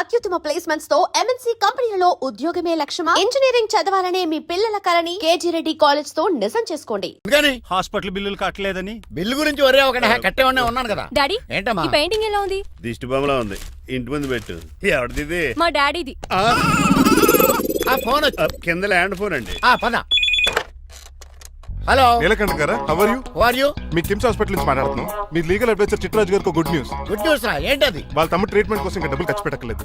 అత్యుత్తమ ప్లేస్మెంట్స్ తో ఎంఎన్సీ కంపెనీలలో ఉద్యోగమే లక్ష్యమా? ఇంజనీరింగ్ చదవాలనే మీ పిల్లల కలని కేజీ రెడ్డి కాలేజ్ తో నిజం చేసుకోండి. హాస్పిటల్ బిల్లులు కట్టలేదని బిల్లు గురించి ఒరే ఒకటి కట్టేవాడినే ఉన్నాను కదా. డాడీ ఏంటమ్మా ఈ పెయింటింగ్ ఎలా ఉంది? దిష్టి బొమ్మలా ఉంది. ఇంటి ముందు పెట్టు. ఎవరిది? మా డాడీది. ఆ ఫోన్ కింద ల్యాండ్ ఫోన్ అండి. పద. హలో నీలకంఠ గారా, how are you? Who are you? మీ కిమ్స్ హాస్పిటల్ నుంచి మాట్లాడుతున్నాం. మీ లీగల్ అడ్వైజర్ చిట్రాజు గారికి గుడ్ న్యూస్. గుడ్ న్యూస్ రా. ఏంటది? వాళ్ళ తమ్ముడు ట్రీట్మెంట్ కోసం ఇంకా డబ్బులు ఖర్చు పెట్టలేదు.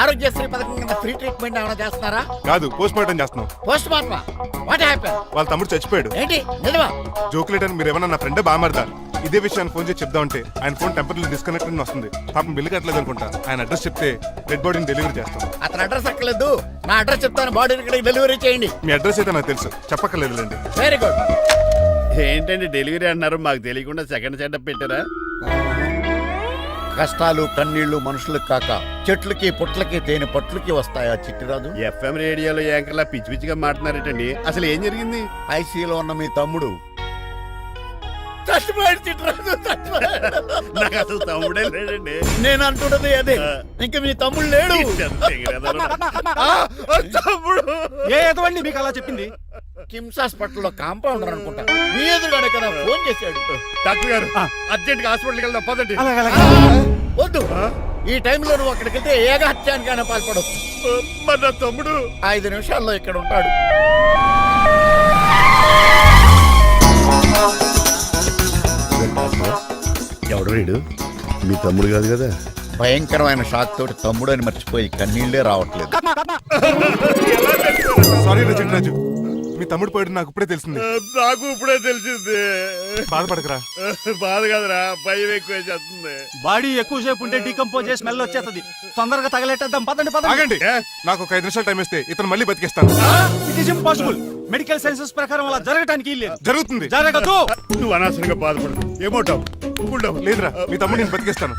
ఆరోగ్యశ్రీ పథకం కింద ఫ్రీ ట్రీట్మెంట్ ఏమైనా చేస్తున్నారా? కాదు, పోస్ట్ మార్టం చేస్తున్నాం. పోస్ట్ మార్టమా? What happen? వాళ్ళ తమ్ముడు చచ్చిపోయాడు. ఏంటి నిజమా? జోకులేట్ అని మీరు ఏమన్నా నా ఫ్రెండ్ బామర్దా ఇదే విషయాన్ని ఫోన్ చేసి చెప్దామంటే ఆయన ఫోన్ టెంపరీ డిస్కనెక్ట్ అని వస్తుంది. పాపం బిల్లు కట్టలేదు అనుకుంటా. ఆయన అడ్రస్ చెప్తే డెడ్ బాడీని డెలివరీ చేస్తాం. అతని అడ్రస్ అక్కర్లేదు, నా అడ్రస్ చెప్తాను. బాడీని ఇక్కడికి డెలివరీ చేయండి. మీ అడ్రస్ అయితే నాకు తెలుసు, చెప్పక్కర్లేదులేండి. Very good. ఏంటండి డెలివరీ అన్నారు, మాకు తెలియకుండా సెకండ్ సెటప్ పెట్టారా? కష్టాలు కన్నీళ్లు మనుషులకు కాక చెట్లకి పుట్లకి తేనె పట్లకి వస్తాయా చిట్టిరాజు? ఎఫ్ఎం రేడియోలో యాంకర్లా పిచ్చి పిచ్చిగా మాట్లాడారేటండి. అసలు ఏం జరిగింది? ఐసీలో ఉన్న మీ తమ్ముడు చచ్చిపోయాడు. చిట్టిరాజు చచ్చిపోయాడు. నాకు అసలు తమ్ముడే లేడండి. నేను అంటున్నది అదే. ఇంకా మీ తమ్ముడు లేడు. తమ్ముడు ఏ ఎదవండి మీకు అలా చెప్పింది? కిమ్స్ హాస్పిటల్లో కాంపౌండర్ అనుకుంటా. మీ ఎదురుగానే కదా ఫోన్ చేశాడు. డాక్టర్ గారు అర్జెంట్ గా హాస్పిటల్కి వెళ్దాం పదండి. వద్దు, ఈ టైంలో నువ్వు అక్కడికి వెళ్తే ఏకహత్యానికైనా పాల్పడవచ్చు. మరి నా తమ్ముడు 5 నిమిషాల్లో ఇక్కడ ఉంటాడు. ఎవడు వీడు? మీ తమ్ముడు కాదు కదా? భయంకరమైన షాక్ తోటి తమ్ముడు అని మర్చిపోయి కన్నీళ్లే రావట్లేదు. సారీ రా చిట్రాజు, మీ తమ్ముడు పోయాడు నాకు ఇప్పుడే తెలిసింది. నాకు ఇప్పుడే తెలిసింది. బాధపడకరా. బాధ కాదురా, భయం ఎక్కువ చేస్తుంది. బాడీ ఎక్కువసేపు ఉంటే డీకంపోజ్ చేసి స్మెల్ వచ్చేస్తుంది. తొందరగా తగలెట్టేద్దాం. పదండి పదండి. ఆగండి, నాకు ఒక 5 నిమిషాలు టైం ఇస్తే ఇతను మళ్ళీ బతికేస్తాను. It is impossible. Medical sciences ప్రకారం అలా జరగటానికి లేదు. జరుగుతుంది. జరగదు. నువ్వు అనవసరంగా బాధపడదు. ఏమోటావు? లేదురా, మీ తమ్ముడు నేను బతికేస్తాను.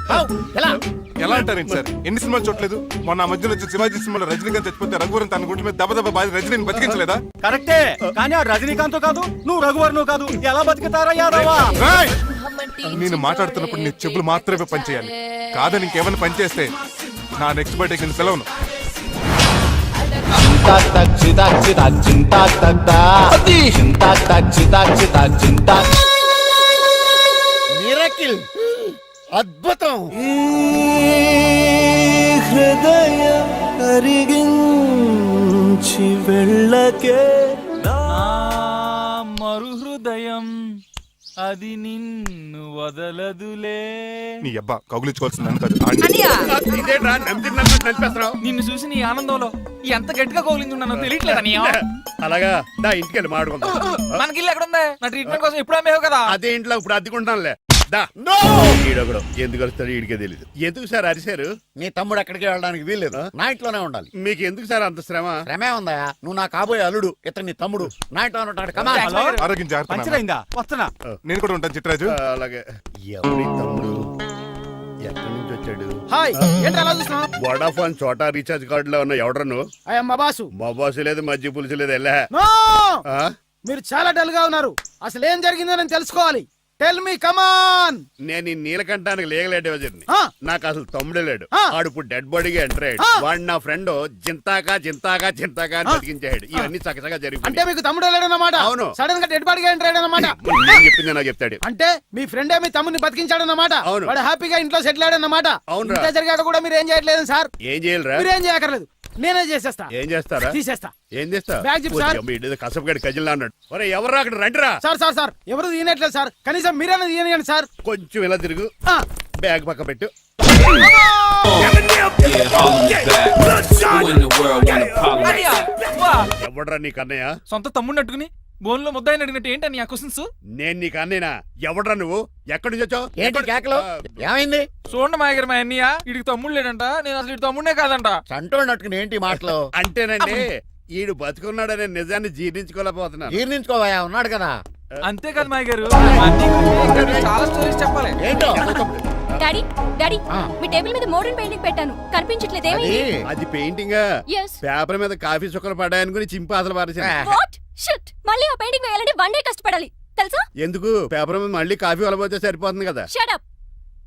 ఎలా అంటారేంటి సార్? ఎన్ని సినిమాలు చూడలేదు? మొన్న మధ్యలో వచ్చి శివాజీ సినిమాలో రజనీకాంత్ చచ్చిపోతే రఘువరన్ తన గుండె మీద దెబ్బ బాధ రజనీని బతికించలేదా? కరెక్టే, కానీ ఆ రజనీకాంత్ కాదు, నువ్వు రఘువర్ను కాదు. ఎలా బతుకుతారా యాదవా? నేను మాట్లాడుతున్నప్పుడు నీ చెప్పులు మాత్రమే పనిచేయాలి. కాదని ఇంకేమైనా పనిచేస్తే నా నెక్స్ట్ బర్త్డేకి నేను సెలవును. మిరకిల్, అద్భుతం. హృదయం కరిగించి వెళ్ళకే మరు హృదయం అది నిన్ను వదలదులే. నీ అబ్బా కౌగులించుకోవాల్సింది నన్ను కాదు. ఇదేంట్రా నడిపేస్తున్నావు? నిన్ను చూసి నీ ఆనందంలో ఎంత గట్టిగా కౌలించున్నానో తెలియట్లేదని. అలాగా దా ఇంటికి వెళ్ళి మాడుకుందాం. మనకి ఇల్లు ఎక్కడ ఉంది? నా ట్రీట్మెంట్ కోసం ఎప్పుడు అమ్మేవు కదా. అదే ఇంట్లో ఇప్పుడు అద్దెకుంటానులే. దా ఈడొకడు ఎందుకు వస్తాడు ఈడికే తెలియదు. ఎందుకు సార్ అరిశారు? నీ తమ్ముడు ఎక్కడికి వెళ్ళడానికి వీల్లేదు, నా ఇంట్లోనే ఉండాలి. మీకు ఎందుకు సార్ అంత శ్రమ? శ్రమే ఉందా? నువ్వు నా కాబోయే అల్లుడు, ఇతను నీ తమ్ముడు, నా ఇంట్లో ఉంటాడు. కమా. ఆరోగ్యం జాగ్రత్త. పంచర్ అయిందా? వస్తున్నా. నేను కూడా ఉంటాను చిట్రాజు. అలాగే. ఎవరి తమ్ముడు? ఎక్కడి నుంచి వచ్చాడు? హాయ్, ఏంటి అలా చూస్తున్నావు? వడాఫోన్ చోటా రీఛార్జ్ కార్డు లో ఉన్న ఎవడరా నువ్వు? మా బాసు. మా బాసు లేదు, మధ్య పులుసు లేదు. వెళ్ళా. నో! మీరు చాలా డల్ గా ఉన్నారు. అసలు ఏం జరిగిందో నేను తెలుసుకోవాలి. టెల్ మీ, కమాన్. నేను ఈ నీలకంఠానికి లీగల్ అడ్వైజర్ని. నాకు అసలు తమ్ముడే లేడు. ఆడు ఇప్పుడు డెడ్ బాడీగా ఎంటర్ అయ్యాడు. వాడు నా ఫ్రెండ్ జింతాకా అని బతికించాడు. ఇవన్నీ చక్కగా జరిగింది. అంటే మీకు తమ్ముడే లేడన్నమాట? అవును. సడన్ గా డెడ్ బాడీగా ఎంటర్ అయ్యాడన్నమాట. నేను చెప్పింది నాకు చెప్తాడు. అంటే మీ ఫ్రెండే మీ తమ్ముని బతికించాడన్నమాట. అవును. వాడు హ్యాపీగా ఇంట్లో సెటిల్ అయ్యాడన్నమాట. అవును. ఇంత జరిగాక కూడా మీరు ఏం చేయట్లేదు సార్. ఏం చేయాలరా? మీరేం చేయక్కర్లేదు, నేనే చేసేస్తా. ఏం చేస్తారా? తీసేస్తా. ఏం చేస్తా? బ్యాగ్ చెప్పు సార్. కసపగడి కజిల్లా అన్నాడు. ఒరే ఎవరు అక్కడ రండిరా. సార్ ఎవరు తీయనట్లేదు సార్. కనీసం మీరైనా తీయనియండి సార్. కొంచెం ఇలా తిరుగు. బ్యాగ్ పక్క పెట్టు. ఎవడరా నీ కన్నయ్య? సొంత తమ్ముడిని అట్టుకుని బోన్ లో ముద్దాయిని అడిగినట్టు ఏంటని ఆ క్వశ్చన్స్? నేను నీ కన్నయ్యనా? ఎవడరా నువ్వు? ఎక్కడి నుంచి వచ్చావు? ఏంటి కేకలు? ఏమైంది? చూడండి మాయగారు, మా అన్నయ్య వీడికి తమ్ముడు లేడంట. నేను అసలు ఇటు తమ్ముడే కాదంట. చంటోడినట్టుకుని ఏంటి మాటలు? అంటేనండి ఈడు బతుకున్నాడనే నిజాన్ని జీర్ణించుకోలేకపోతున్నా. జీర్ణించుకోవా, ఉన్నాడు కదా. అంతేకాదు మాయగారు, చాలా స్టోరీస్ చెప్పాలి. ఏంటో? డాడీ డాడీ మీ టేబుల్ మీద మోడర్న్ పెయింటింగ్ పెట్టాను, కనిపించట్లేదేమి? అది పెయింటింగ్. పేపర్ మీద కాఫీ చుక్కలు పడ్డాయనుకుని చింపాసలు పారేసాను. వాట్ షిట్, మళ్ళీ ఆ పెయింటింగ్ వేయాలంటే 1 డే కష్టపడాలి తెలుసా? ఎందుకు? పేపర్ మీద మళ్ళీ కాఫీ వలబోతే సరిపోతుంది కదా. Shut up.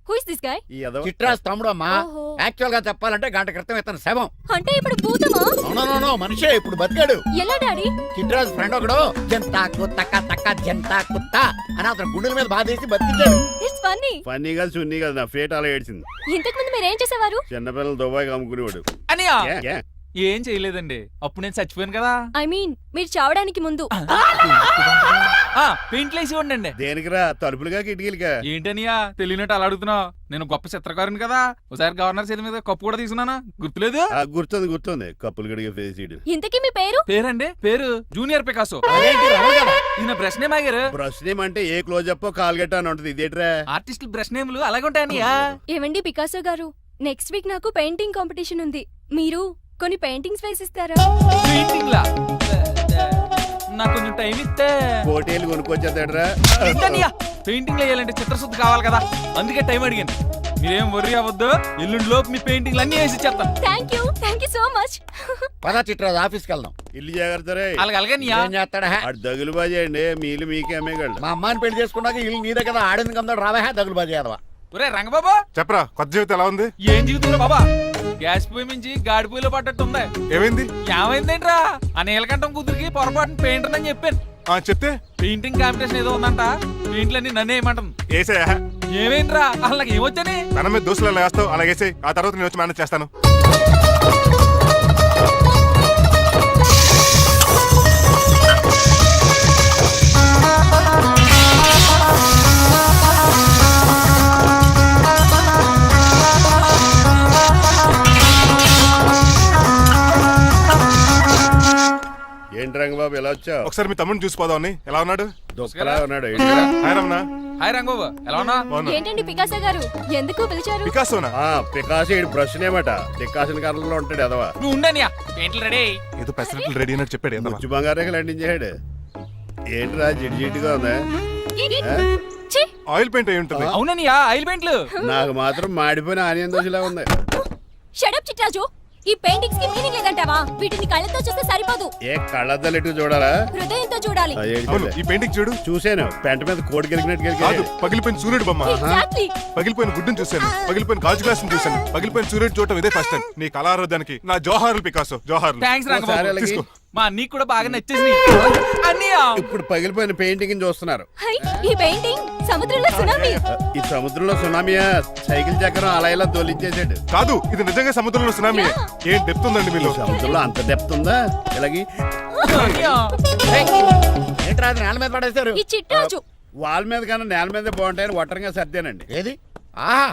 Who is this guy? ఈ ఎదవ చిట్రాజ్ తమ్ముడు అమ్మా. ఓహో. యాక్చువల్ గా చెప్పాలంటే గంట క్రితం ఇతను శవం. అంటే ఇప్పుడు భూతమా? అవునో మనిషే ఇప్పుడు బతికాడు. ఎలా డాడీ? చిట్రాజ్ ఫ్రెండ్ ఒకడు జంతాకు తక్క తక్క జంతా కుత్త అని అతను గుండెల మీద బాధేసి బతికించాడు. It's funny. ఫన్నీ కాదు సున్నీ కాదు నా ఫేట్ అలా ఏడ్చింది. ఇంతకు ముందు మీరు ఏం చేసేవారు? చిన్నపిల్లలు దుబాయ్ అమ్ముకునేవాడు. అనియా ఏ, ఏ. ఏం చేయలేదండి, అప్పుడు నేను చచ్చిపోయాను కదా. ఐ మీన్ మీరు చావడానికి ముందు. పెయింట్లు వేసి ఉండండి. దేనికిరా తలుపులుగా కిటికీలుగా? ఏంటనియా తెలియనట్టు అలా అడుగుతున్నావు? నేను గొప్ప చిత్రకారుని కదా. ఒకసారి గవర్నర్ చేతి మీద కప్పు కూడా తీసుకున్నానా, గుర్తులేదు? గుర్తుంది కప్పులు గడిగే ఫేస్ ఇడు. ఇంతకీ మీ పేరు? పేరండి పేరు జూనియర్ పికాసో. అదేంటి రమగడ? ఈయన బ్రష్ నేమ్ ఆగారు. బ్రష్ నేమ్ అంటే ఏ క్లోజప్ కాల్గెట్ అని ఉంటది. ఇదేట్రా? ఆర్టిస్టుల బ్రష్ నేమ్లు అలాగే ఉంటాయనియా. ఏమండి పికాసో గారు, నెక్స్ట్ వీక్ నాకు పెయింటింగ్ కాంపిటీషన్ ఉంది. మీరు కొన్ని పెయింటింగ్స్ వేసిస్తారా? పెయింటింగ్ లా నాకు కొంచెం టైం ఇస్తే. కోటేలు కొనుక్కొచ్చేదేట్రా? పెయింటింగ్ వేయాలంటే చిత్రశుద్ధి కావాలి కదా, అందుకే టైం అడిగాను. మీరేం వర్రీ అవ్వద్దు, ఎల్లుండి లోపు మీ పెయింటింగ్లు అన్ని వేసి ఇచ్చేస్తాను. Thank you so much. పద చిట్రాజ్ ఆఫీస్కి వెళ్దాం. ఇల్లు జాగ్రత్త రే. అలాగనియా ఏం చేస్తాడా? ఆడు దగులు బాజీ అండి, మీలు మీకే అమ్మేగాళ్ళు. మా అమ్మాయిని పెళ్లి చేసుకున్నాక ఇల్లు నీదే కదా, ఆడింది కదా రావా దగులు బాజీ అదవా. ఒరే రంగబాబా, చెప్పరా కొత్త జీవితం ఎలా ఉంది? ఏం జీవితంలో బాబా, గ్యాస్ పొయ్యి మించి గాడి పొయ్యిలో పడ్డట్టు ఉంది. ఏమైంది? ఏమైందేంట్రా, ఆ నీలకంఠం కూతురికి పొరపాటున పెయింటర్ అని చెప్పాను. చెప్తే పెయింటింగ్ కాంపిటీషన్ ఏదో ఉందంట, పెయింట్లన్నీ నన్ను ఏమంటాను. ఏసయ్యా, ఏమైందిరా అసలు నాకు ఏమొచ్చని? తన మీద దోశలు ఎలా వేస్తావు అలా వేసాయి, ఆ తర్వాత నేను వచ్చి మేనేజ్ చేస్తాను. ఏంటి రంగబాబు ఎలా వచ్చావు? ఒకసారి మీ తమ్ముడిని చూసిపోదామని. ఎలా ఉన్నాడు? దొక్కలా ఉన్నాడు. హాయ్ రమణ. హాయ్ రంగబాబు, ఎలా ఉన్నా? బాగున్నా. ఏంటండి పికాసో గారు, ఎందుకు పిలిచారు? పికాసోనా? పికాసి బ్రష్ నేమట డికాషన్ కర్రలో ఉంటాడు ఎదవా. నువ్వు ఉండనియా, పెయింట్లు రెడీ. ఏదో పెసరట్లు రెడీ అయినట్టు చెప్పాడు. ఏదమ్మా? ముచ్చు బంగారే లండించాడు. ఏంట్రా జిడ్జిడ్డుగా ఉందా? ఛీ! ఆయిల్ పెయింట్ అయి ఉంటుంది. అవుననియా, ఆయిల్ పెయింట్లు. నాకు మాత్రం మాడిపోయిన ఆనియన్ దోశలా ఉంది. షట్ అప్ చిట్రాజు, ఈ పెయింటింగ్స్ కి మీనింగ్ లేదంటావా? వీటిని కళ్ళతో చూస్తే సరిపోదు, ఏ కళ్ళద్దాలు ఎటు చూడాలా? హృదయంతో చూడాలి. అవును, ఈ పెయింటింగ్ చూడు. చూసాను, పెంట మీద కోడి గెలిగినట్టు కాదు, గెలిగాడు. పగిలిపోయిన సూర్యుడు బొమ్మ. Exactly. పగిలిపోయిన గుడ్డును చూశాను, పగిలిపోయిన గాజు గ్లాస్ చూశాను, పగిలిపోయిన సూర్యుడు చూడటం ఇదే ఫస్ట్ టైం. నీ కళారోధానికి నా జోహార్లు పికాసో, జోహార్లు. థ్యాంక్స్ ఒకసారి రంగబాబు, అలాగే. తీసుకో. మా అన్నీ కూడా బాగా నచ్చేసింది అన్నయ్య. ఇప్పుడు పగిలిపోయిన పెయింటింగ్ చూస్తున్నారు. హై, ఈ పెయింటింగ్ సముద్రంలో సునామీ. ఈ సముద్రంలో సునామీయా? సైకిల్ చక్రం అలా ఇలా దొలించేసాడు. కాదు, ఇది నిజంగా సముద్రంలో సునామీ. ఏం డెప్త్ ఉందండి మీలో. సముద్రంలో అంత డెప్త్ ఉందా? ఇలాగి అన్నయ్య, ఏంట్రా అది నేల మీద పడేశారు? ఈ చిట్రాజు వాల్ మీద కన్నా నేల మీద బాగుంటాయని ఒట్టరంగా సర్దానండి. ఏది? ఆహా,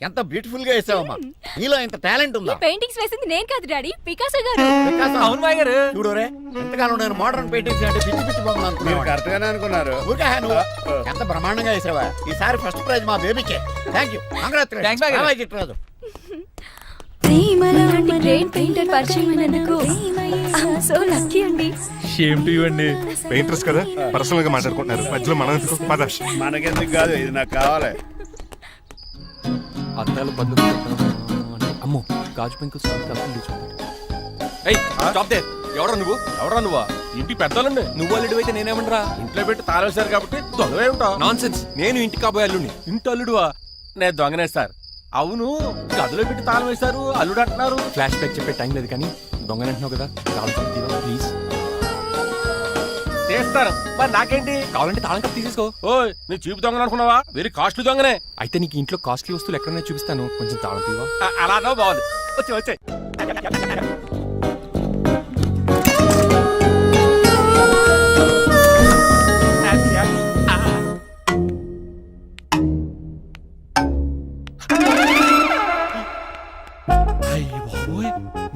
ఎంత బ్యూటిఫుల్ గా వేసావమ్మా. నీలో ఇంత టాలెంట్ ఈ ఉందా? పెయింటింగ్స్ వేసింది నేను కాదు డాడీ, పికాసో గారు. వికాసం. అవును మాయ గారు. చూడురే, ఎంతకాలం నేను మోడర్న్ పెయింటింగ్స్ అంటే పిచ్చి పిచ్చి బొమ్మలు మీరు అనుకున్నాను. కరెక్ట్ గానే అనుకున్నారు. ఊరికే నువ్వు ఎంత బ్రహ్మాండంగా వేసావా. ఈసారి ఫస్ట్ ప్రైజ్ మా బేబీకే. థ్యాంక్ యూ, Thanks, బాగా. చిట్రాజు. ఇలాంటి గ్రేట్ పెయింటర్ పరిచయం అయినందుకు సో లక్కీ అండి. షేమ్ టు యు అండి. పెయింటర్స్ కదా, పర్సనల్ గా మాట్లాడుకుంటున్నారు. మధ్యలో మనం ఎందుకు? పద. మనకెందుకు కాదు, ఇది నాకు కావాలి. అద్దాలు పద్దు అమ్మో గాజు పెంకులు ఎవరా నువ్వా? ఇంటి పెద్దలండి. నువ్వు అల్లుడు అయితే నేనేమనరా? ఇంట్లో పెట్టి తాళేశారు కాబట్టి దొంగవే ఉంటావు. నాన్ సెన్స్, నేను ఇంటి కాబోయే అల్లుడిని. ఇంటి అల్లుడువా? నేను దొంగనే సార్. అవును, గదిలో పెట్టి తాళం వేశారు, అల్లుడు అంటున్నారు. ఫ్లాష్ బ్యాక్ చెప్పే టైం లేదు కానీ దొంగనంటున్నావు కదా, ప్లీజ్. చేస్తారు మరి నాకేంటి? కావాలంటే తాళం కప్పు తీసేసుకో. ఓయ్, నీ చూపు దొంగను అనుకున్నావా? వెరీ కాస్ట్లీ దొంగనే. అయితే నీకు ఇంట్లో కాస్ట్లీ వస్తువులు ఎక్కడైనా చూపిస్తాను, కొంచెం తాళం తీవా. అలా అన్నావు, బాగుంది. వచ్చాయి.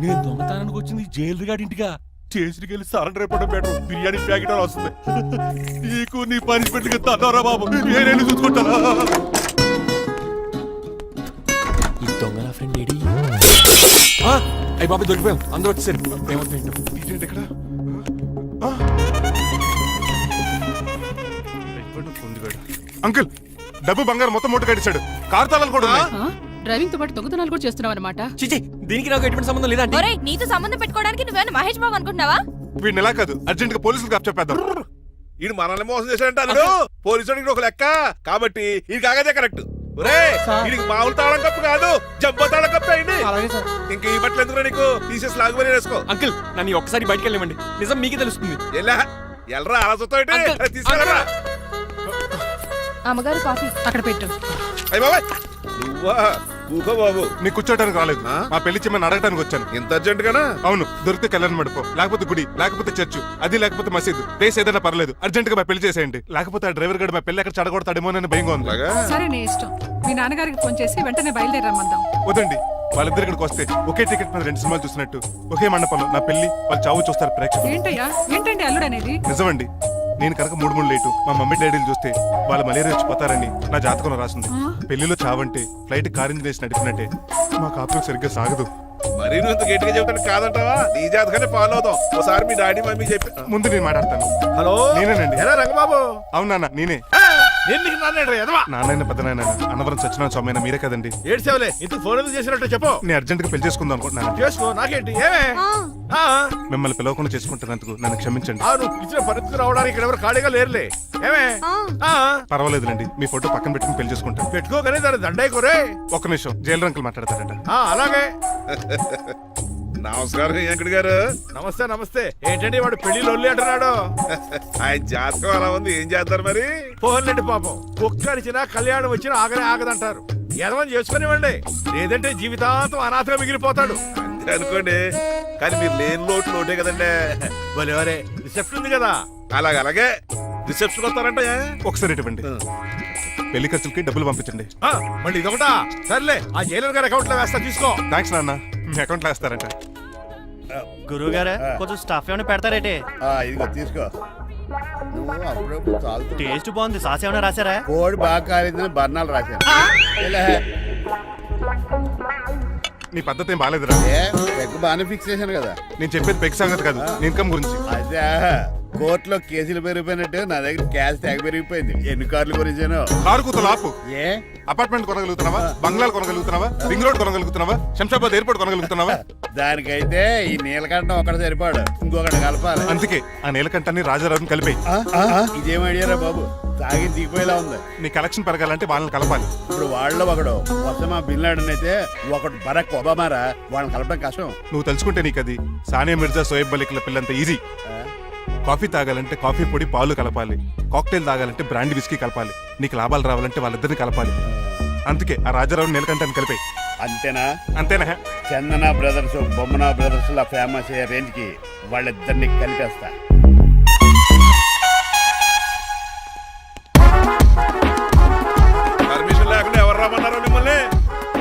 నేను దొంగతనానికి వచ్చింది జైలు గాడి ఇంటిగా. స్టేషన్కి వెళ్ళి సరెండర్ అయిపోవడం బెటర్. బిర్యానీ ప్యాకెట్ అని వస్తుంది. నీకు నీ పనిష్మెంట్ తన్నారా బాబు, నేనేమి చూసుకుంటానా? ఈ దొంగ నా ఫ్రెండ్ ఏడి? అయ్యి బాబు దొరికిపోయాం, అందరూ వచ్చేసారు. ఇదేంటి ఇక్కడ? అంకుల్, డబ్బు బంగారం మొత్తం మూట కట్టించాడు. కారు తాళాలు కూడా ఉన్నాయి. డ్రైవింగ్ తో పాటు దొంగతనాలు కూడా చేస్తున్నావు అనమాట. చిచి, దీనికి నాకు ఎటువంటి సంబంధం లేదండి. ఒరేయ్, నీతో సంబంధం పెట్టుకోవడానికి నువ్వేనా మహేష్ బాబు అనుకుంటున్నావా? వీడిని ఎలా కాదు, అర్జెంట్ గా పోలీసులకు అప్పచెప్పేద్దాం. ఈడు మనల్ని మోసం చేశాడంటారు. పోలీసుడికి ఒక లెక్క కాబట్టి ఇది కాగదే కరెక్ట్. వీడికి మామూలు తాళం కప్పు కాదు జబ్బ తాళం కప్పు అయింది అలాగే సార్. ఇంక ఈ బట్టలు ఎందుకు నీకు తీసేసి లాగుమని వేసుకో. అంకుల్ నన్ను ఈ ఒక్కసారి బయటికి వెళ్ళమండి, నిజం మీకే తెలుస్తుంది. ఎల్రా అలసతో అంకుల్, తీసుకెళ్ళరా. అమ్మగారు కాఫీ. అక్కడ పెట్టు. అయ్య బాబాయ్ నువ్వా కూకో బాబు. నీకు కూర్చోడానికి రాలేదు, ఆ? మా పెళ్లి చిమ్మని అడగటానికి వచ్చాను. ఇంత అర్జెంట్ గానా? అవును, దొరికితే కళ్యాణ మండపం, లేకపోతే గుడి, లేకపోతే చర్చ్, అది లేకపోతే మసీదు, ప్లేస్ ఏదైనా పర్లేదు, అర్జెంట్ గా మా పెళ్లి చేసేయండి. లేకపోతే ఆ డ్రైవర్ గడు మా పెళ్లి ఎక్కడ చెడగొడతాడేమో అని భయంగా ఉంది. అలాగా? సరే నీ ఇష్టం. మీ నాన్నగారికి ఫోన్ చేసి వెంటనే బయలుదేరమ్మందాం. వదండి, వాళ్ళిద్దరు ఇక్కడికి వస్తే ఒకే టికెట్ మీద 2 సినిమాలు చూసినట్టు, ఒకే మండపంలో నా పెళ్లి వాళ్ళ చావు చూస్తారు ప్రేక్షకులు. ఏంటయ్యా, ఏంటండి అల్లుడు అనేది? నిజమండి, నేను కనుక 3 లేటు మా మమ్మీ డాడీలు చూస్తే వాళ్ళ మలేరియా వచ్చిపోతారని నా జాతకంలో రాసింది. పెళ్లిలో చావంటే ఫ్లైట్ కార్ ఇంజిన్ వేసి నడిపినట్టే. మా కాపురం సరిగ్గా సాగదు. మరి నువ్వు ఇంత గట్టిగా చెప్తాను కాదంటావా? నీ జాతకాన్ని ఫాలో అవుతాం. ఒకసారి మీ డాడీ మమ్మీ చెప్పి. ముందు నేను మాట్లాడతాను. హలో, నేనేనండి. ఎలా రంగబాబు? అవును నాన్న, నేనే. నేను నీకు నాన్న ఎదవా నాన్న పెద్ద నాయన అన్నవరం సత్యనారాయణ స్వామి అయినా మీరే కదండి. ఏడ్చేవలే, ఇంతకు ఫోన్ ఎందుకు చేసినట్టు చెప్పు. నేను అర్జెంట్ గా పెళ్లి చేసుకుందాం అనుకుంటున్నాను. చేసుకో, నాకేంటి ఏమే. ఆ, మిమ్మల్ని పిలవకుండా చేసుకుంటున్నందుకు నన్ను క్షమించండి. నువ్వు ఇచ్చిన పరిస్థితి రావడానికి ఇక్కడ ఎవరు ఖాళీగా లేరులే. ఏమే ఆ, పర్వాలేదులేండి, మీ ఫోటో పక్కన పెట్టుకుని పెళ్లి చేసుకుంటాను. పెట్టుకోగానే దాని దండై కొరే. ఒక్క నిమిషం, జైలు అంకుల్ మాట్లాడతారంట. అలాగే. నమస్కారం వెంకట గారు. నమస్తే నమస్తే. ఏంటండి వాడు పెళ్లి లొల్లి అంటున్నాడు. ఆయన జాతకం అలా ఉంది, ఏం చేస్తారు మరి? పోన్లేండి పాపం, కుక్క అరిచినా కళ్యాణం వచ్చినా ఆగనే ఆగదంటారు. ఎదవని చేసుకునివ్వండి, లేదంటే జీవితాంతం అనాథగా మిగిలిపోతాడు. అంతే అనుకోండి, కానీ మీరు లేని లోటు లోటే కదండి. వరే రిసెప్షన్ ఉంది కదా. అలాగే రిసెప్షన్ వస్తారంట. ఒకసారి ఇటువంటి పెళ్లి ఖర్చులకి డబ్బులు పంపించండి. మళ్ళీ ఇదొకటా? సర్లే, ఆ జైలర్ గారి అకౌంట్ లో వేస్తా, తీసుకో. థ్యాంక్స్ నాన్న, మీ అకౌంట్ లో వేస్తారంట. గురువు గారు కొంచెం స్టఫ్ ఏమైనా పెడతారేటే? ఇదిగో తీసుకో. నువ్వు అప్పుడప్పుడు చాలు. టేస్ట్ బాగుంది. సాస్ ఏమైనా రాశారా? కోడి బాగా కాలేదని బర్ణాలు రాశాను. ఇలా నీ పద్ధతి ఏం బాగాలేదురా. పెగ్గు బాగానే ఫిక్స్ చేశాను కదా. నేను చెప్పేది పెగ్ సంగతి కాదు, నీ ఇన్కమ్ గురించి. అదే కోర్టులో కేసులు పెరిగిపోయినట్టు నా దగ్గర క్యాష్ తెగ పెరిగిపోయింది. ఎన్ని కార్లు కొనిచ్చాను? కారు కూతలు ఆపు. ఏ అపార్ట్మెంట్ కొనగలుగుతున్నావా? బంగ్లాలు కొనగలుగుతున్నావా? రింగ్ రోడ్ కొనగలుగుతున్నావా? శంషాబాద్ ఎయిర్పోర్ట్ కొనగలుగుతున్నావా? దానికైతే ఈ నీలకంఠం ఒకటి సరిపాడు, ఇంకొకటి కలపాలి. అందుకే ఆ నీలకంఠాన్ని రాజారావుని కలిపేయి. ఇదేం ఐడియారా బాబు, తాగి దిగిపోయేలా ఉంది. నీ కలెక్షన్ పెరగాలంటే వాళ్ళని కలపాలి. ఇప్పుడు వాళ్ళలో ఒకడు వసమా బిన్ లాడెన్ అయితే ఒకడు బరాక్ ఒబామారా, వాళ్ళని కలపడం కష్టం. నువ్వు తెలుసుకుంటే నీకు అది సానియా మిర్జా, సోయబ్ మలిక్ల పిల్లంత ఈజీ. కాఫీ తాగాలంటే కాఫీ పొడి పాలు కలపాలి, కాక్టైల్ తాగాలంటే బ్రాండ్ విస్కీ కలపాలి. నీకు లాభాలు రావాలంటే వాళ్ళిద్దరిని కలపాలి. అందుకే ఆ రాజారావు నీలకంఠాన్ని కలిపే. అంతేనా? అంతేనా? చందన బ్రదర్స్, బొమ్మన బ్రదర్స్ లా ఫేమస్ అయ్యే రేంజ్ కి వాళ్ళిద్దరిని కలిపేస్తా. పర్మిషన్ లేకుండా ఎవరు రమ్మన్నారో మిమ్మల్ని?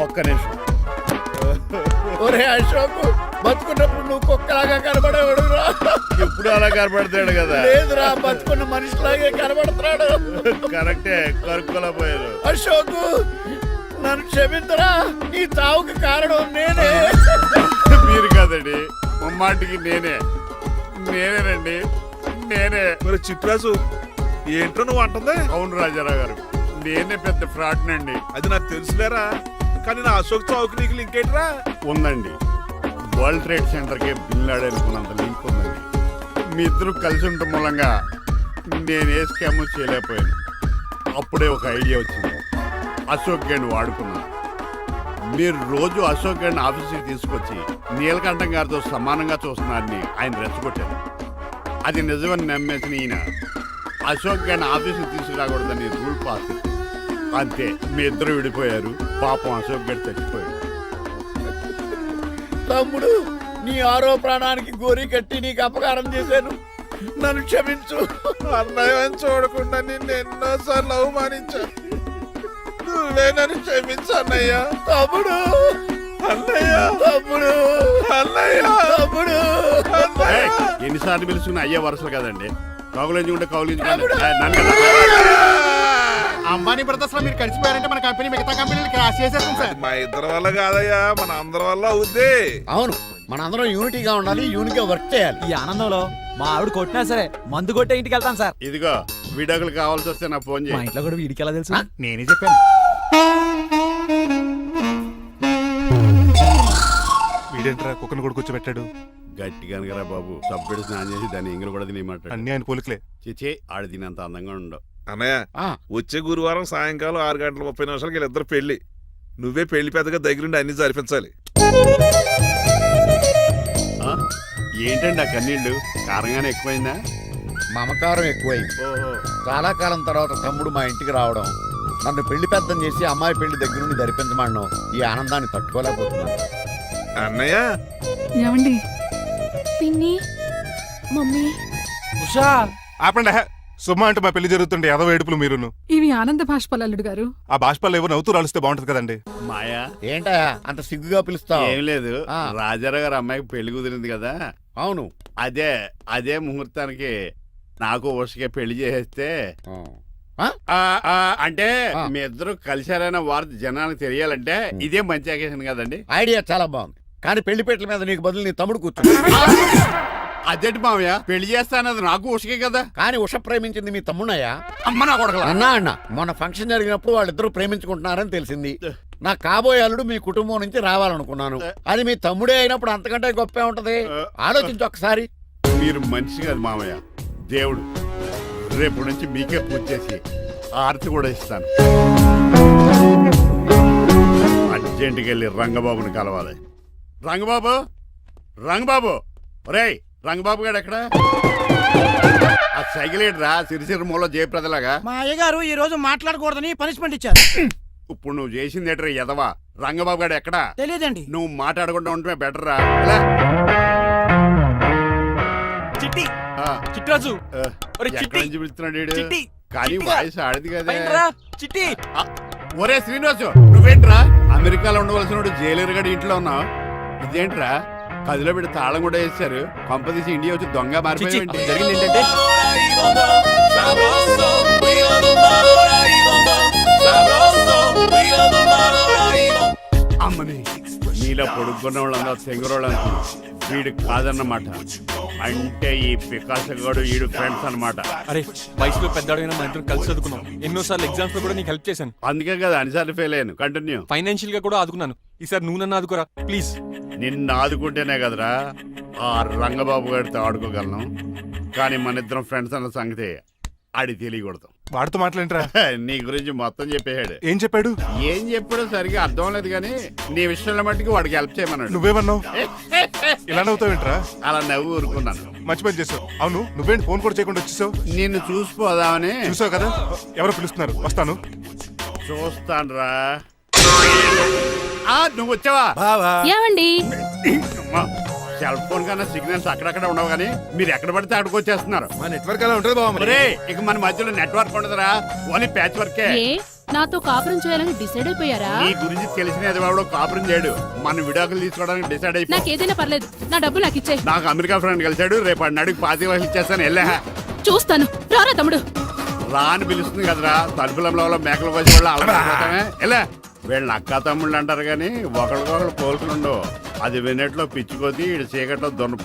ఒక్క నిమిషం. ఒరే అశోక్, బతుకున్నప్పుడు నువ్వు కుక్కలాగా కనబడేవాడురా. ఇప్పుడు అలా కనబడతాడు కదా? లేదురా, బతుకున్న మనిషిలాగే కనబడుతున్నాడు. కరెక్టే, కరుక్కులా పోయారు. అశోక్, నన్ను క్షమించరా, ఈ చావుకి కారణం నేనే. మీరు కాదండి, ముమ్మాటికి నేనేనండి, నేనే. మరి చిట్రాజు, ఏంటో నువ్వు అంటుంది? అవును రాజారావు గారు, నేనే పెద్ద ఫ్రాడ్ నండి. అది నాకు తెలుసులేరా, కానీ నా అశోక్ చావుకి నీకు లింక్ ఏంట్రా? ఉందండి, వరల్డ్ ట్రేడ్ సెంటర్ కి బిన్ లాడెన్ అనుకున్నంత లింక్ ఉందండి. మీ ఇద్దరు కలిసి ఉండటం మూలంగా నేను ఏ స్కామ్ చేయలేకపోయాను. అప్పుడే ఒక ఐడియా వచ్చింది, అశోక్ గేణ్ వాడుకున్నాను. మీరు రోజు అశోక్ గేణ్ ఆఫీస్కి తీసుకొచ్చి నీలకంఠం గారితో సమానంగా చూస్తున్నారని ఆయన రెచ్చగొట్టారు. అది నిజమని నమ్మేసిన ఈయన అశోక్ గేణ్ ఆఫీస్కి తీసుకురాకూడదని రూల్ పాస్ చేశారు. అంతే, మీ ఇద్దరు విడిపోయారు. పాపం అశోక్ గేణ్ చచ్చిపోయాడు. తమ్ముడు, నీ ఆరో ప్రాణానికి గోరి కట్టి నీకు అపకారం చేశాను, నన్ను క్షమించు. అన్నయ్య చూడకుండా నిన్ను ఎన్నోసార్లు అవమానించాను, నువ్వే నన్ను క్షమించు అన్నయ్య. తమ్ముడు, అన్నయ్య, తమ్ముడు, అన్నయ్య, తమ్ముడు. ఎన్నిసార్లు పిలుచుకున్న అయ్యే వరుసలు కదండి, కౌగులించుకుంటే కౌగులించుకుంటే. అంబానీ బ్రదర్స్ లో మీరు కలిసిపోయారంటే మన కంపెనీ మిగతా కంపెనీలు క్రాష్ చేసేస్తాం సార్. మా ఇద్దరి వల్ల కాదయ్యా, మన అందరి వల్ల అవుద్ది. అవును, మనందరం యూనిటీగా ఉండాలి, యూనిట్గా వర్క్ చేయాలి. ఈ ఆనందంలో మా ఆవిడ కొట్టినా సరే మందు కొట్టే ఇంటికి వెళ్తాను సార్. ఇదిగో విడాకులు కావాల్సి వస్తే నాకు ఫోన్ మా చేయి. ఇంట్లో కూడా వీడికి ఎలా తెలుసు? నేనే చెప్పాను. వీడేంట్రా కుక్కను కూడా కూర్చోబెట్టాడు? గట్టిగా అనగరా బాబు, సబ్బెడు స్నానం చేసి దాన్ని ఇంగులు కూడా తినేయమంటాడు. అన్ని ఆయన పోలికలే. చిచే, ఆడు తినంత అందంగా ఉండవు. అన్నయ్య ఆ, వచ్చే గురువారం సాయంకాలం 6:30 వీళ్ళిద్దరు పెళ్లి. నువ్వే పెళ్లి పెద్దగా దగ్గరుండి అన్ని జరిపించాలి. ఆ? ఏంటండి ఆ కన్నీళ్ళు కారంగానే ఎక్కువైందా? మమకారం ఎక్కువైంది. ఓహో. చాలా కాలం తర్వాత తమ్ముడు మా ఇంటికి రావడం, నన్ను పెళ్లి పెద్దం చేసి అమ్మాయి పెళ్లి దగ్గరుండి ధరిపించమనడం, ఈ ఆనందాన్ని తట్టుకోలేకపోతున్నాను. అన్నయ్య ఏమండి పిన్ని మమ్మీ ఉషా ఆపండి హే. సుమ అంటే మా పెళ్లి జరుగుతుండే ఎదవ ఏడుపులు మీరును. ఇవి ఆనంద భాష్పాలు అల్లుడు గారు. ఆ బాష్పాలు ఏవో నవ్వుతూ రాలిస్తే బాగుంటది కదండి. మాయా ఏంటా అంత సిగ్గుగా పిలుస్తావు? ఏం లేదు, ఆ. రాజారావు గారు అమ్మాయికి పెళ్లి కుదిరింది కదా, అవును. అదే ముహూర్తానికి నాకు ఉషకే పెళ్లి చేసేస్తే ఆ? అంటే ఆ. మీ ఇద్దరు కలిశారైన వార్త జనానికి తెలియాలంటే ఇదే మంచి అకేషన్ కదండి. ఐడియా చాలా బాగుంది, కానీ పెళ్లి పెట్టల మీద నీకు బదులు నీ తమ్ముడు కూర్చో. అదేంటి మామయ్య, పెళ్లి చేస్తానది నాకు ఉషకే కదా. కానీ ఉష ప్రేమించింది మీ తమ్ముడయ్యా. అమ్మ నా కొడకలా. అన్నా మొన్న ఫంక్షన్ జరిగినప్పుడు వాళ్ళిద్దరూ ప్రేమించుకుంటున్నారని తెలిసింది. నా కాబోయే అల్లుడు మీ కుటుంబం నుంచి రావాలనుకున్నాను. అది మీ తమ్ముడే అయినప్పుడు అంతకంటే గొప్పే ఉంటది. ఆలోచించు ఒక్కసారి. మీరు మనిషి కాదు మామయ్య, దేవుడు. రేపు నుంచి మీకే పూజ చేసి ఆర్తి కూడా ఇస్తాను. అర్జెంటుకి వెళ్ళి రంగబాబుని కలవాలి. రంగబాబు, రంగబాబు, ఒరేయ్ రంగబాబు గారు ఎక్కడ? ఆ సైకిల్ రా సిరిసిరి మూల జయప్రదలాగా. మా అయ్యగారు ఈ రోజు మాట్లాడకూడదని పనిష్మెంట్ ఇచ్చారు. ఇప్పుడు నువ్వు చేసింది ఎట్రా ఎదవా? రంగబాబు గారు ఎక్కడా? తెలియదండి. నువ్వు మాట్లాడకుండా ఉంటే బెటర్ రా. ఎలా? చిట్టి ఆ, చిట్రాజు ఆ, ఒరే ఎక్కడి చిట్టి నుంచి పిలుస్తున్నాడు వీడు? చిట్టి కానీ చిట్టిగా. వాయిస్ ఆడది కదా. పైనరా, చిట్టి ఆ, ఒరే శ్రీనివాసు, నువ్వేంట్రా అమెరికాలో ఉండవలసిన జైలర్ గడి ఇంట్లో ఉన్నావు? ఇదేంట్రా కదిలో పెట్టి తాళం కూడా వేశారు. కొంపదీసి ఇండియా వచ్చి దొంగ చిచ్చి, మారిపోయింది. జరిగింది ఏంటంటే అమ్మని నీలో పొడుక్కున్న వాళ్ళందరూ తెంగురోళ్ళు అనుకున్నా. వీడు కాదన్నమాట. అంటే ఈ పికాసగాడు వీడు ఫ్రెండ్స్ అన్నమాట. అరే వయసులో పెద్దవాడైనా మన ఇద్దరు కలిసి చదువుకున్నాం. ఎన్నోసార్లు ఎగ్జామ్స్ లో కూడా నీకు హెల్ప్ చేశాను. అందుకే కదా అన్నిసార్లు ఫెయిల్ అయ్యాను. కంటిన్యూ. ఫైనాన్షియల్ గా కూడా ఆదుకున్నాను. ఈసారి నువ్వు నన్ను ఆదుకోరా ప్లీజ్. నిన్ను ఆదుకుంటేనే కదరా ఆ రంగబాబు గారితో ఆడుకోగలను. కానీ మన ఇద్దరం ఫ్రెండ్స్ అన్న సంగతి ఆడి తెలియకూడదు. వాడితో మాట్లాడరా. నీ గురించి మొత్తం చెప్పేశాడు. ఏం చెప్పాడు? ఏం చెప్పాడో సరిగా అర్థం లేదు కానీ నీ విషయంలో మట్టుకు వాడికి హెల్ప్ చేయమన్నాడు. నువ్వేమన్నావు? ఇలా నవ్వుతావేంట్రా? అలా నవ్వు ఊరుకున్నాను. మంచి పని చేసావు. అవును నువ్వేంటి ఫోన్ కూడా చేయకుండా వచ్చేసావు? నిన్ను చూసిపోదామని. చూసావు కదా ఎవరో పిలుస్తున్నారు, వస్తాను. చూస్తానురా. నువ్వు వచ్చావా? ఏమండి సెల్ ఫోన్ కన్నా సిగ్నల్స్ అక్కడక్కడ ఉండవు కానీ మీరు ఎక్కడ పడితే అక్కడికి వచ్చేస్తున్నారు. మా నెట్వర్క్ అలా ఉంటుంది బాబు. ఒరే, ఇక మన మధ్యలో నెట్వర్క్ ఉండదురా, ఓన్లీ ప్యాచ్ వర్కే. నాతో కాపురం చేయాలని డిసైడ్ అయిపోయారా? నీ గురించి తెలిసిన ఎదవాడు కాపురం చేయడు. మన విడాకులు తీసుకోవడానికి డిసైడ్ అయిపో. నాకేదైనా పర్లేదు, నా డబ్బు నాకు ఇచ్చే. నాకు అమెరికా ఫ్రెండ్ కలిశాడు, రేపు అడిగి 25,000 ఇచ్చేస్తాను. వెళ్ళా చూస్తాను, రారా తమ్ముడు. రాని పిలుస్తుంది కదరా, తలుపులంలో మేకలు కోసి వాళ్ళు అలవాటమే. ఎలా వీళ్ళని అక్క తమ్ముళ్ళు అంటారు కానీ ఒకరికొకరు పోల్చుకుండవు. అది విన్నట్లో పిచ్చుకొద్ది, ఇటు చీకట్లో దున్నపో